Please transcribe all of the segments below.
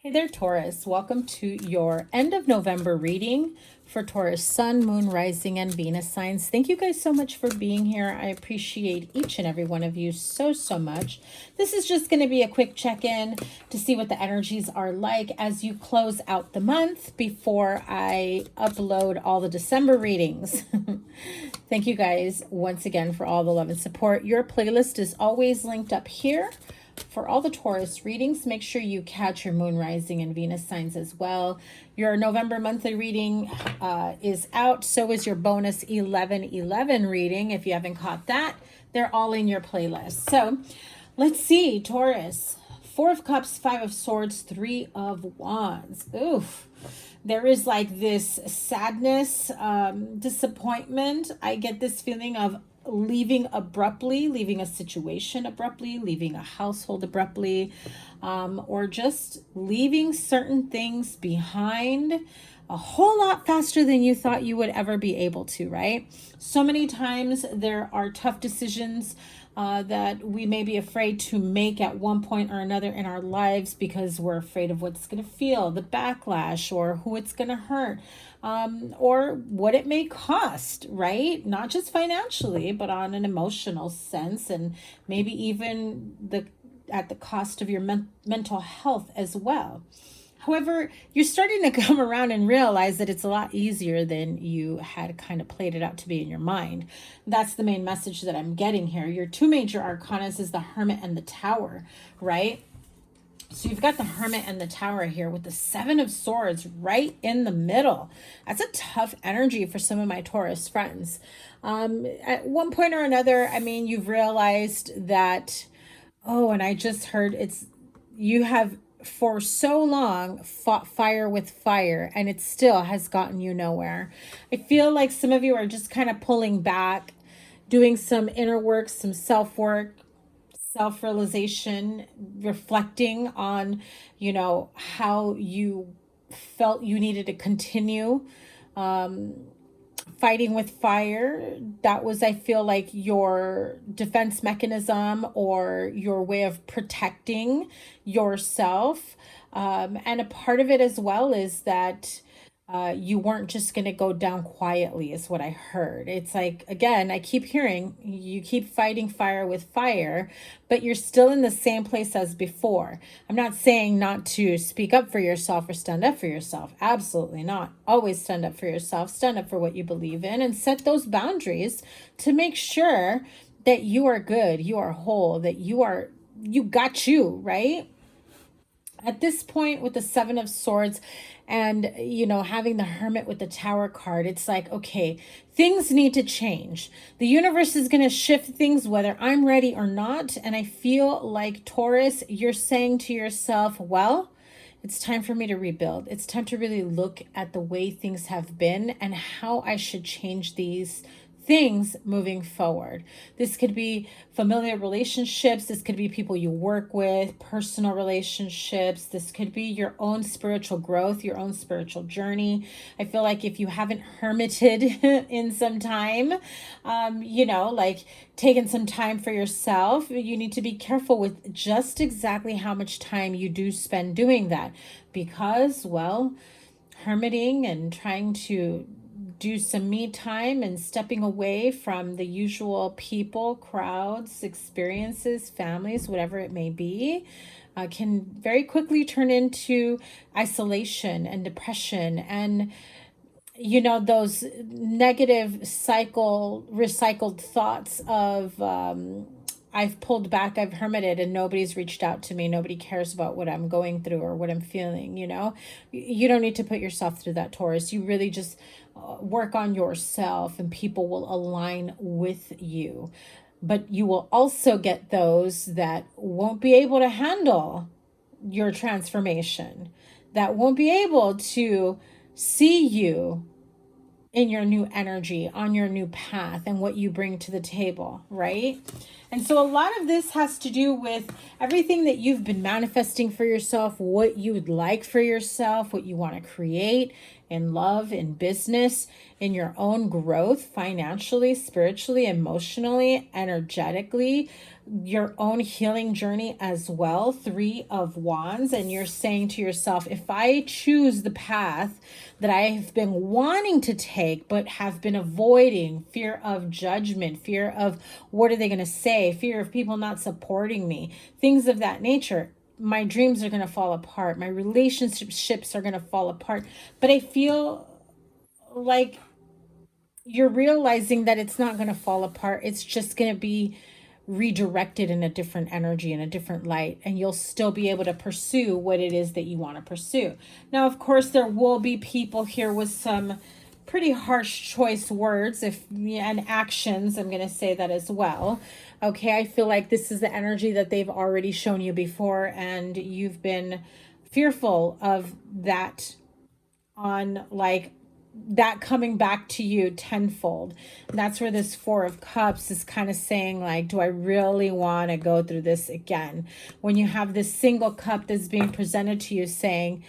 Hey there, Taurus. Welcome to your end of November reading for Taurus Sun, Moon, Rising, and Venus signs. Thank you guys so much for being here. I appreciate each and every one of you so much. This is just going to be a quick check-in to see what the energies are like as you close out the month before I upload all the December readings. Thank you guys once again for all the love and support. Your playlist is always linked up here. For all the Taurus readings, make sure you catch your Moon, Rising, and Venus signs as well. Your November monthly reading is out. So is your bonus 11/11 reading. If you haven't caught that, they're all in your playlist. So let's see, Taurus. 4 of Cups, 5 of Swords, 3 of Wands. Oof. There is like this sadness, disappointment. I get this feeling of leaving abruptly, leaving a situation abruptly, leaving a household abruptly, or just leaving certain things behind a whole lot faster than you thought you would ever be able to, right? So many times there are tough decisions that we may be afraid to make at one point or another in our lives because we're afraid of what's going to feel, the backlash, or who it's going to hurt, or what it may cost, right? Not just financially, but on an emotional sense, and maybe even at the cost of your mental health as well. However, you're starting to come around and realize that it's a lot easier than you had kind of played it out to be in your mind. That's the main message that I'm getting here. Your two major arcanas is the Hermit and the Tower, right? So you've got the Hermit and the Tower here with the 7 of Swords right in the middle. That's a tough energy for some of my Taurus friends. At one point or another, I mean, you've realized that, oh, and I just heard you have for so long fought fire with fire, and it still has gotten you nowhere. I feel like some of you are just kind of pulling back, doing some inner work, some self-work, self-realization, reflecting on, how you felt you needed to continue fighting with fire. That was, I feel like, your defense mechanism or your way of protecting yourself. And a part of it as well is that you weren't just going to go down quietly, is what I heard. It's like, again, I keep hearing you keep fighting fire with fire, but you're still in the same place as before. I'm not saying not to speak up for yourself or stand up for yourself. Absolutely not. Always stand up for yourself, stand up for what you believe in, and set those boundaries to make sure that you are good, you are whole, that you got you, right? At this point with the 7 of Swords and having the Hermit with the Tower card, it's like, okay, things need to change. The universe is going to shift things whether I'm ready or not. And I feel like, Taurus, you're saying to yourself, well, it's time for me to rebuild. It's time to really look at the way things have been and how I should change these things moving forward. This could be familiar relationships. This could be people you work with, personal relationships. This could be your own spiritual growth, your own spiritual journey. I feel like if you haven't hermited in some time, like taken some time for yourself, you need to be careful with just exactly how much time you do spend doing that, because, well, hermiting and trying to do some me time and stepping away from the usual people, crowds, experiences, families, whatever it may be, can very quickly turn into isolation and depression and those negative recycled thoughts of I've pulled back, I've hermited, and nobody's reached out to me. Nobody cares about what I'm going through or what I'm feeling, You don't need to put yourself through that, Taurus. You really just work on yourself and people will align with you. But you will also get those that won't be able to handle your transformation, that won't be able to see you in your new energy, on your new path, and what you bring to the table, right? And so a lot of this has to do with everything that you've been manifesting for yourself, what you would like for yourself, what you want to create. in love, in business, in your own growth, financially, spiritually, emotionally, energetically, your own healing journey as well. 3 of Wands. And you're saying to yourself, if I choose the path that I have been wanting to take, but have been avoiding, fear of judgment, fear of what are they going to say, fear of people not supporting me, things of that nature, my dreams are going to fall apart. My relationships are going to fall apart. But I feel like you're realizing that it's not going to fall apart. It's just going to be redirected in a different energy, in a different light, and you'll still be able to pursue what it is that you want to pursue. Now, of course, there will be people here with some pretty harsh choice words and actions. I'm going to say that as well. Okay, I feel like this is the energy that they've already shown you before, and you've been fearful of that, on like that coming back to you tenfold. And that's where this 4 of Cups is kind of saying, like, do I really want to go through this again? When you have this single cup that's being presented to you saying,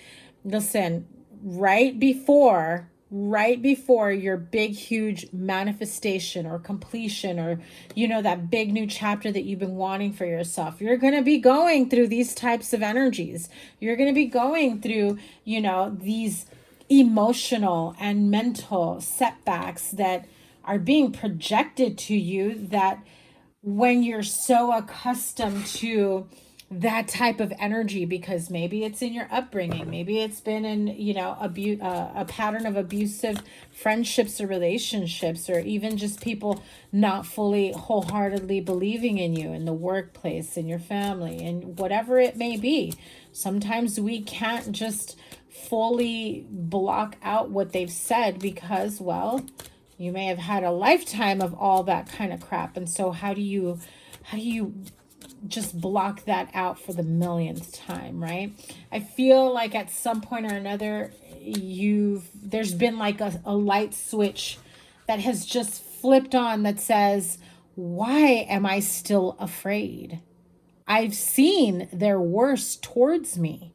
listen, right before your big huge manifestation or completion, or that big new chapter that you've been wanting for yourself, you're going to be going through these types of energies. You're going to be going through these emotional and mental setbacks that are being projected to you, that when you're so accustomed to that type of energy, because maybe it's in your upbringing, maybe it's been in a pattern of abusive friendships or relationships, or even just people not fully wholeheartedly believing in you in the workplace, in your family, and whatever it may be. Sometimes we can't just fully block out what they've said, because, well, you may have had a lifetime of all that kind of crap. And so how do you just block that out for the millionth time, right? I feel like at some point or another, there's been like a light switch that has just flipped on that says, why am I still afraid? I've seen their worst towards me.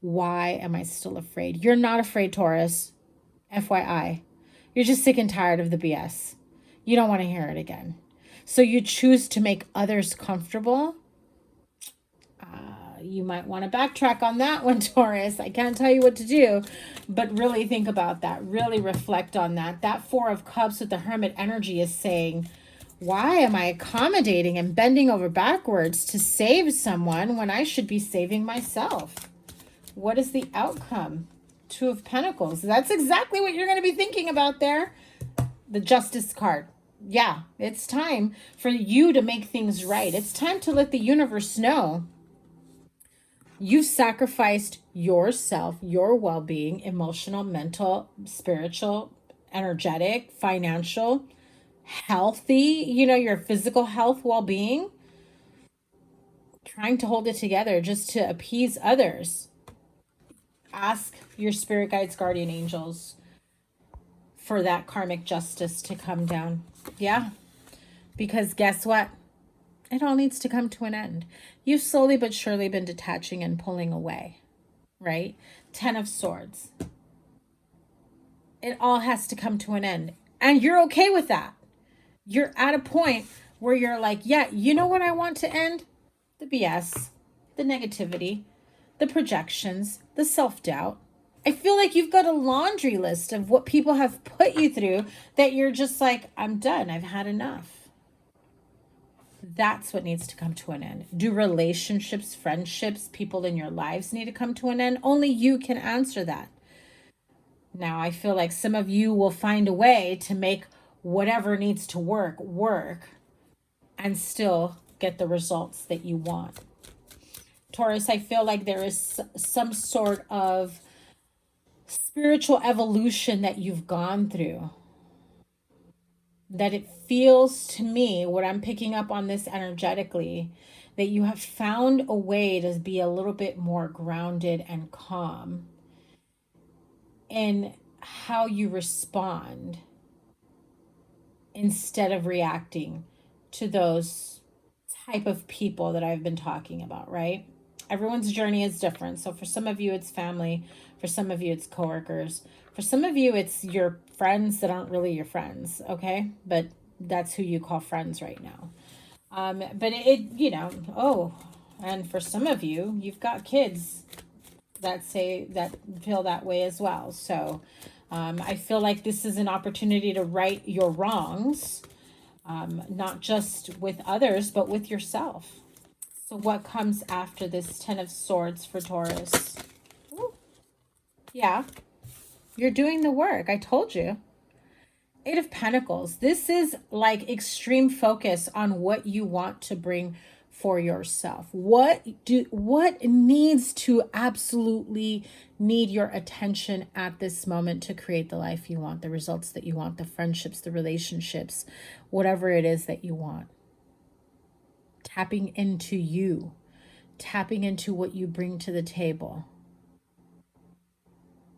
Why am I still afraid? You're not afraid, Taurus. FYI. You're just sick and tired of the BS. You don't want to hear it again. So you choose to make others comfortable. You might want to backtrack on that one, Taurus. I can't tell you what to do, but really think about that. Really reflect on that. That 4 of Cups with the Hermit energy is saying, why am I accommodating and bending over backwards to save someone when I should be saving myself? What is the outcome? 2 of Pentacles. That's exactly what you're going to be thinking about there. The Justice card. Yeah, it's time for you to make things right. It's time to let the universe know you've sacrificed yourself, your well-being, emotional, mental, spiritual, energetic, financial, healthy, your physical health, well-being, trying to hold it together just to appease others. Ask your spirit guides, guardian angels for that karmic justice to come down. Yeah. Because guess what? It all needs to come to an end. You've slowly but surely been detaching and pulling away, right? 10 of Swords. It all has to come to an end. And you're okay with that. You're at a point where you're like, yeah, you know what I want to end? The BS, the negativity, the projections, the self-doubt. I feel like you've got a laundry list of what people have put you through that you're just like, I'm done. I've had enough. That's what needs to come to an end. Do relationships, friendships, people in your lives need to come to an end? Only you can answer that. Now, I feel like some of you will find a way to make whatever needs to work and still get the results that you want. Taurus, I feel like there is some sort of spiritual evolution that you've gone through. That it feels to me, what I'm picking up on this energetically, that you have found a way to be a little bit more grounded and calm in how you respond instead of reacting to those type of people that I've been talking about, right? Everyone's journey is different. So for some of you, it's family. For some of you, it's coworkers. For some of you, it's your friends that aren't really your friends, okay? But that's who you call friends right now. But oh, and for some of you, you've got kids that say that feel that way as well. So I feel like this is an opportunity to right your wrongs, not just with others, but with yourself. So what comes after this Ten of Swords for Taurus? Ooh, yeah, you're doing the work. I told you. Eight of Pentacles. This is like extreme focus on what you want to bring for yourself. What needs to absolutely need your attention at this moment to create the life you want, the results that you want, the friendships, the relationships, whatever it is that you want. Tapping into you, tapping into what you bring to the table,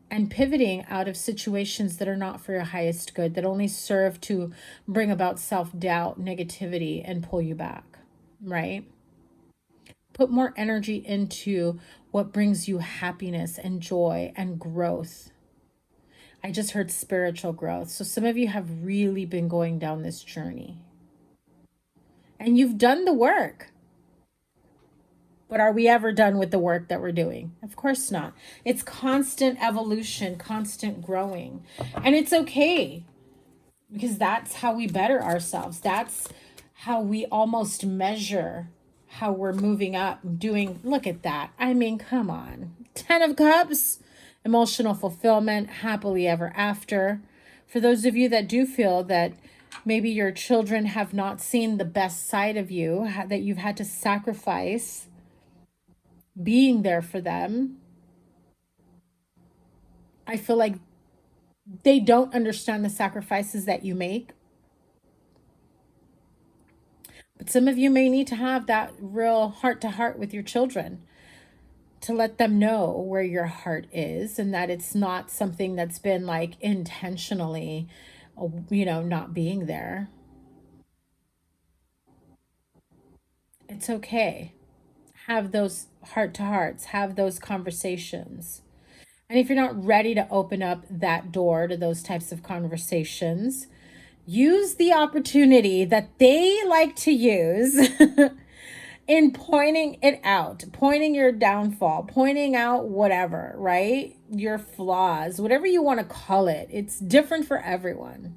and pivoting out of situations that are not for your highest good, that only serve to bring about self-doubt, negativity, and pull you back, right? Put more energy into what brings you happiness and joy and growth. I just heard spiritual growth. So some of you have really been going down this journey. And you've done the work. But are we ever done with the work that we're doing? Of course not. It's constant evolution, constant growing. And it's okay, because that's how we better ourselves. That's how we almost measure how we're moving up, doing, look at that. I mean, come on. 10 of Cups, emotional fulfillment, happily ever after. For those of you that do feel that maybe your children have not seen the best side of you, that you've had to sacrifice being there for them, I feel like they don't understand the sacrifices that you make. But some of you may need to have that real heart to heart with your children to let them know where your heart is, and that it's not something that's been like intentionally, not being there. It's okay. Have those heart to hearts, have those conversations. And if you're not ready to open up that door to those types of conversations, use the opportunity that they like to use in pointing it out, pointing your downfall, pointing out whatever, right? Your flaws, whatever you want to call it. It's different for everyone.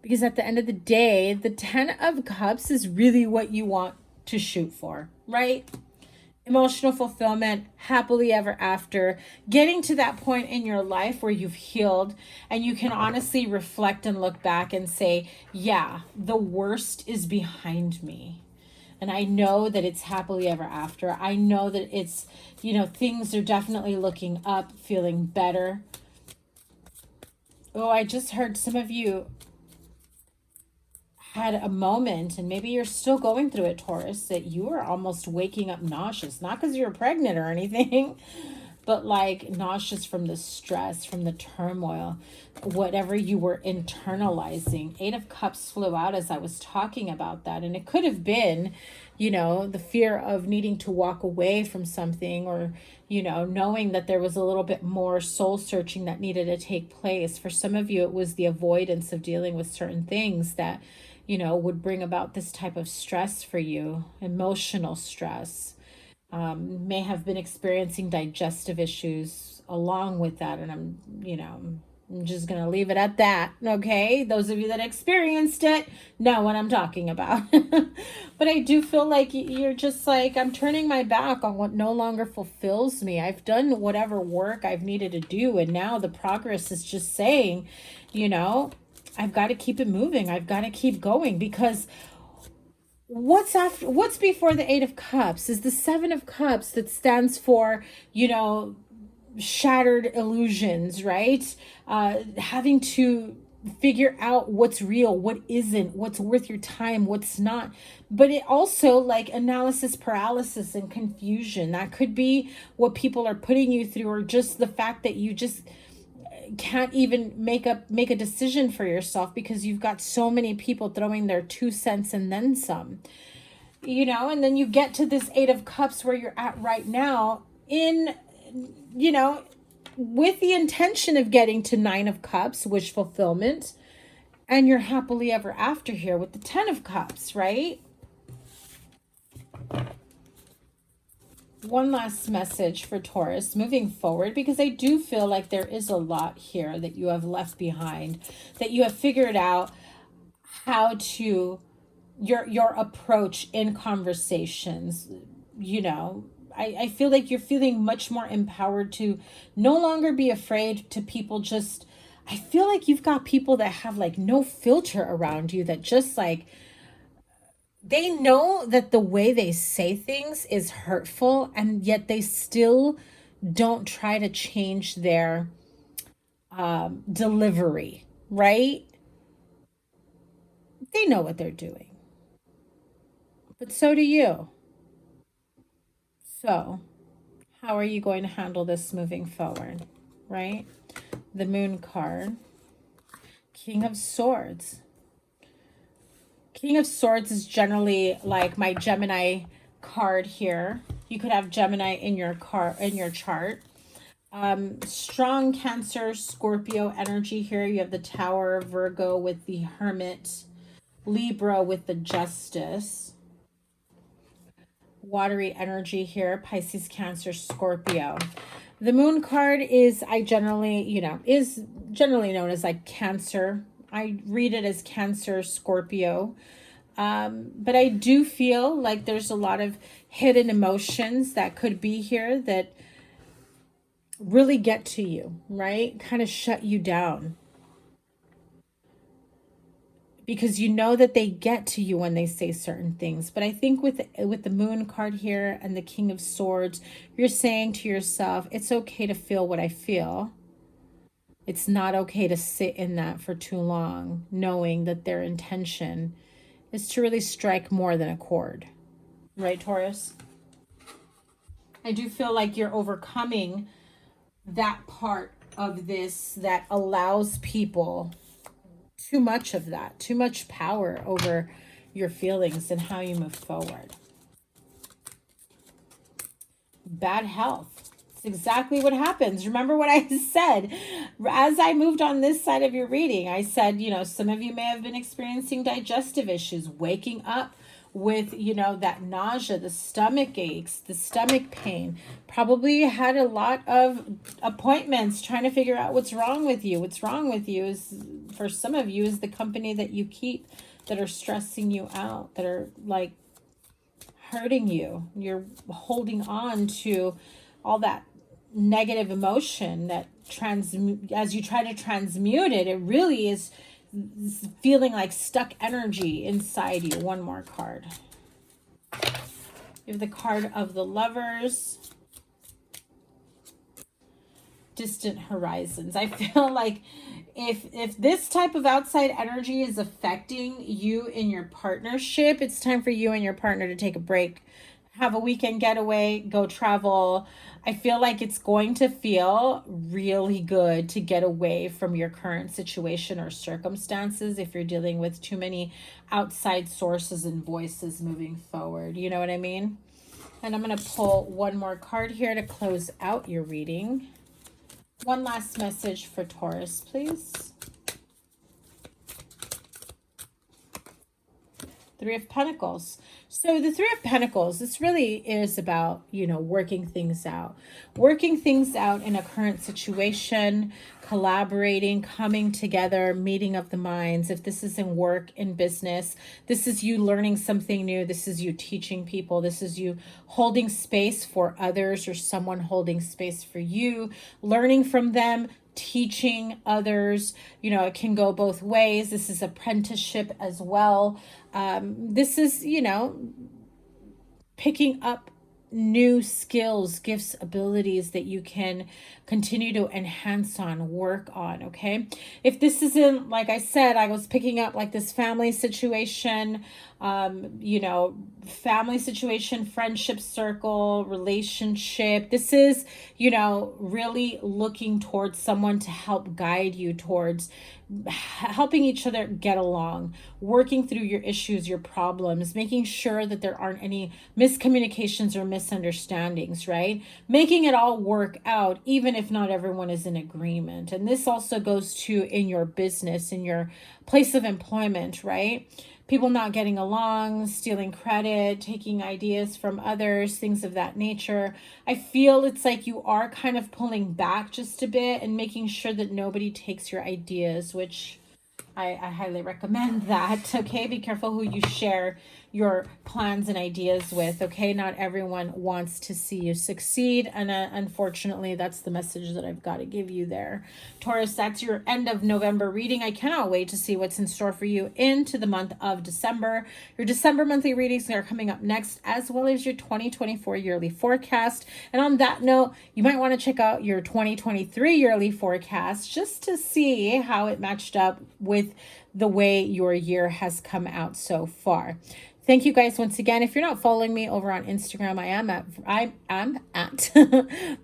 Because at the end of the day, the 10 of Cups is really what you want to shoot for, right? Emotional fulfillment, happily ever after, getting to that point in your life where you've healed and you can honestly reflect and look back and say, yeah, the worst is behind me. And I know that it's happily ever after. I know that it's, things are definitely looking up, feeling better. Oh, I just heard some of you had a moment, and maybe you're still going through it, Taurus, that you are almost waking up nauseous, not because you're pregnant or anything, but like nauseous from the stress, from the turmoil, whatever you were internalizing. 8 of Cups flew out as I was talking about that. And it could have been, the fear of needing to walk away from something, or, knowing that there was a little bit more soul searching that needed to take place. For some of you, it was the avoidance of dealing with certain things that, would bring about this type of stress for you, emotional stress. May have been experiencing digestive issues along with that. And I'm just going to leave it at that. Okay. Those of you that experienced it know what I'm talking about. But I do feel like you're just like, I'm turning my back on what no longer fulfills me. I've done whatever work I've needed to do. And now the progress is just saying, I've got to keep it moving. I've got to keep going, because what's before the 8 of Cups is the 7 of Cups, that stands for, shattered illusions, right? Having to figure out what's real, what isn't, what's worth your time, what's not. But it also, like, analysis paralysis and confusion. That could be what people are putting you through, or just the fact that you just can't even make a decision for yourself because you've got so many people throwing their 2 cents and then some. you know, and then you get to this Eight of Cups where you're at right now in, you know, with the intention of getting to Nine of Cups, wish fulfillment, and you're happily ever after here with the Ten of Cups, right? One last message for Taurus moving forward, because I do feel like there is a lot here that you have left behind, that you have figured out how to, your approach in conversations, you know. I feel like you're feeling much more empowered to no longer be afraid to people. Just, I feel like you've got people that have like no filter around you, that just like, they know that the way they say things is hurtful, and yet they still don't try to change their delivery, right? They know what they're doing, but so do you. So, how are you going to handle this moving forward, right? The Moon card, King of Swords. King of Swords is generally like my Gemini card here. You could have Gemini in your chart. Strong Cancer, Scorpio energy here. You have the Tower, Virgo with the Hermit, Libra with the Justice. Watery energy here, Pisces, Cancer, Scorpio. The Moon card is, I generally, you know, is generally known as like Cancer. I read it as Cancer, Scorpio. But I do feel like there's a lot of hidden emotions that could be here that really get to you, right? Kind of shut you down. Because you know that they get to you when they say certain things. But I think with the Moon card here and the King of Swords, you're saying to yourself, it's okay to feel what I feel. It's not okay to sit in that for too long, knowing that their intention is to really strike more than a chord. Right, Taurus? I do feel like you're overcoming that part of this that allows people too much of that, too much power over your feelings and how you move forward. Bad health. It's exactly what happens. Remember what I said as I moved on this side of your reading. I said, you know, some of you may have been experiencing digestive issues, waking up with, you know, that nausea, the stomach aches, the stomach pain. Probably had a lot of appointments trying to figure out what's wrong with you. What's wrong with you is, for some of you, is the company that you keep that are stressing you out, that are like hurting you. You're holding on to all that negative emotion that as you try to transmute it, it really is feeling like stuck energy inside you. One more card. You have the card of the Lovers. Distant horizons. I feel like if this type of outside energy is affecting you in your partnership, it's time for you and your partner to take a break, have a weekend getaway, go travel. I feel like it's going to feel really good to get away from your current situation or circumstances if you're dealing with too many outside sources and voices moving forward. You know what I mean? And I'm going to pull one more card here to close out your reading. One last message for Taurus, please. Three of Pentacles. So the Three of Pentacles, this really is about, you know, working things out in a current situation, collaborating, coming together, meeting of the minds. If this is in work, in business, this is you learning something new. This is you teaching people. This is you holding space for others, or someone holding space for you, learning from them, teaching others. You know, it can go both ways. This is apprenticeship as well. This is, you know, picking up new skills, gifts, abilities that you can continue to enhance on, work on, okay? If this isn't, like I said, I was picking up like this family situation, you know, family situation, friendship circle, relationship. This is, you know, really looking towards someone to help guide you towards helping each other get along, working through your issues, your problems, making sure that there aren't any miscommunications or misunderstandings, right? Making it all work out, even if not everyone is in agreement. And this also goes to in your business, in your place of employment, right? People not getting along, stealing credit, taking ideas from others, things of that nature. I feel it's like you are kind of pulling back just a bit and making sure that nobody takes your ideas, which I highly recommend that. Okay, be careful who you share your plans and ideas with. Okay, not everyone wants to see you succeed, and unfortunately, that's the message that I've got to give you there. Taurus, that's your end of November reading. I cannot wait to see what's in store for you into the month of December. Your December monthly readings are coming up next, as well as your 2024 yearly forecast. And on that note, you might want to check out your 2023 yearly forecast just to see how it matched up with the way your year has come out so far. Thank you guys once again. If you're not following me over on Instagram, I am at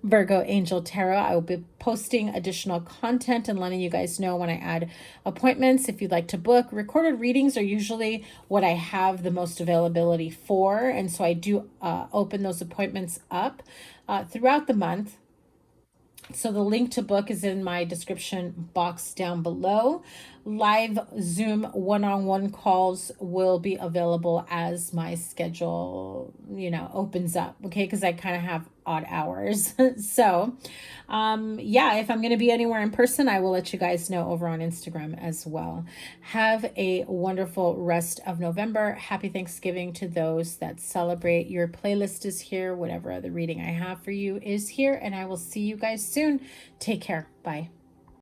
Virgo Angel Tarot. I will be posting additional content and letting you guys know when I add appointments. If you'd like to book, recorded readings are usually what I have the most availability for, and so I do open those appointments up throughout the month. So the link to book is in my description box down below. Live Zoom one-on-one calls will be available as my schedule, opens up, okay? Because I kind of have odd hours. So, yeah, if I'm going to be anywhere in person, I will let you guys know over on Instagram as well. Have a wonderful rest of November. Happy Thanksgiving to those that celebrate. Your playlist is here. Whatever other reading I have for you is here, and I will see you guys soon. Take care. Bye.